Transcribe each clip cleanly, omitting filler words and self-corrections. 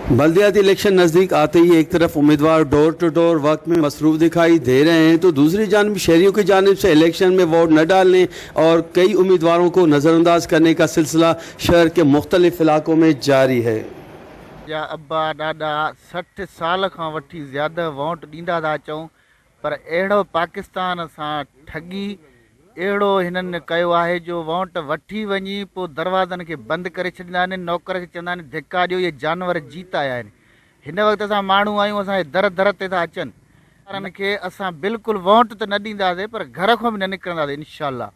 बल्दियाती election नज़दीक आते ही एक तरफ उम्मीदवार डोर टू डोर वक्त में मसरूफ़ दिखाई दे रहे हैं तो दूसरी जानब शहरियों की जानिब से इलेक्शन में वोट न डालने और कई उम्मीदवारों को नज़रअंदाज करने का सिलसिला शहर के मुख्तलिफ इलाकों में जारी है। या अब्बा ॾाॾा 60 साल खां वठी ज़्यादा वोट ॾींदा था अचूं, पर अहिड़ो पाकिस्तान सां ठगी अहिड़ो हिननि कयो आहे जो वोट वठी वञी पोइ दरवाज़नि खे बंदि करे छॾींदा आहिनि। नौकर खे चवंदा आहिनि धिका ॾियो, इहे जानवर जीत आया आहिनि। हिन वक़्तु असां माण्हू आहियूं, असांजे दर दर ते था अचनि। ॿारनि खे असां बिल्कुलु वोट त न ॾींदासीं, पर घर खां बि न निकिरंदासीं इनशाला।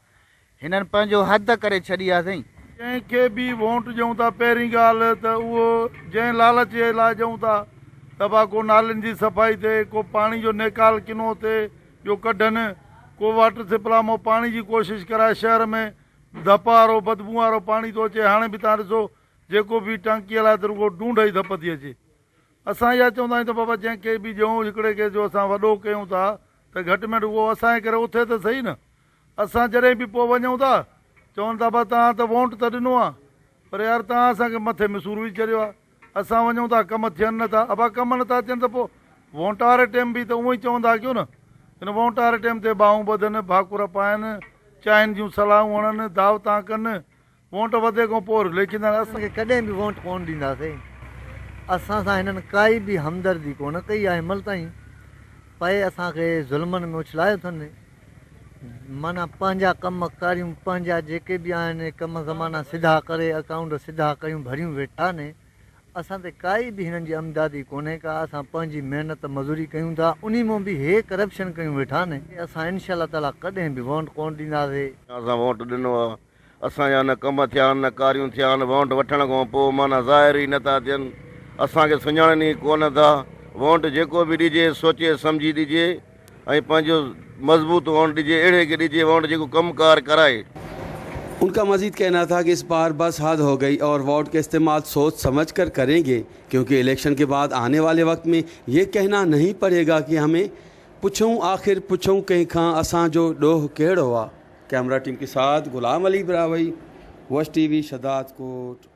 हिननि पंहिंजो हद करे छॾी आहे साईं। जंहिंखे बि वोट ॾियूं था, पहिरीं ॻाल्हि त उहो जंहिं लालच जे लाइ ॾियूं था त बा को नालियुनि जी सफ़ाई थिए, को पाणी जो निकाल किनो थिए, जो कढनि, को वाटर सप्लाई मां पाणी जी कोशिशि कराए। शहर में धप वारो बदबू वारो पाणी थो अचे। हाणे बि तव्हां ॾिसो, जेको बि टांकी हलाए त रुगो ढूंढ ई धप थी अचे। असां इहा चवंदा आहियूं त बाबा जंहिंखे बि ॾियूं, हिकिड़े खे जो असां वॾो कयूं था त घटि में घटि उहो असांजे करे उथे त सही न। असां जॾहिं बि पोइ वञूं था चवनि था बा तव्हां त वोट त ॾिनो आहे, पर यार तव्हां असांखे मथे में सूर विझी छॾियो आहे। असां वञूं था, कम थियनि नथा। अबा कम नथा थियनि त पोइ वोट वारे टाइम बि त उहो ई चवंदा कयो न। हिन वोट वारे टाइम ते बाहूं ॿधनि, भाकुर पाइनि, चांहिनि जूं सलाहूं हणनि, दावतां कनि, वोट वधे खां पोइ लेखींदा आहिनि। असांखे कॾहिं बि वोट कोन ॾींदासीं। असां सां हिननि काई बि हमदर्दी कोन कई आहे हिनमहिल ताईं। पए असांखे ज़ुल्मनि में उछलायो अथनि। माना पंहिंजा कम कारियूं, पंहिंजा जेके बि आहिनि कम ज़माना सिधा करे, अकाउंट सिधा कयूं भरियूं वेठा ने। असां ते काई बि हिननि जी अमदादी कोन्हे का। असां पंहिंजी महिनत मज़ूरी कयूं था, उन मां बि हे करप्शन कयूं वेठा ने। असां इनशा ताला कॾहिं बि वोट कोन ॾींदासीं। असां वोट ॾिनो आहे, असांजा न कम थिया आहिनि, न कारियूं थिया आहिनि। वोट वठण खां पोइ माना ज़ाहिर ई नथा थियनि, असांखे सुञाणनि ई कोन था। वोट जेको बि ॾिजे सोचे सम्झी ॾिजे ऐं पंहिंजो मज़बूत वोट ॾिजे, अहिड़े खे ॾिजे वोट जेको कमकार कराए। उनका मजीद कहना था कि इस बार बस हद हो गई और वोट का इस्तेमाल सोच समझ कर करेंगे, क्योंकि इलेक्शन के बाद आने वाले वक्त में ये कहना नहीं पड़ेगा कि हमें पुछूं आखिर पुछूं कहीं खां असां जो ॾोह कहिड़ो आहे। कैमरा टीम के साथ गुलाम अली बरावई, वश टीवी, शदात कोट।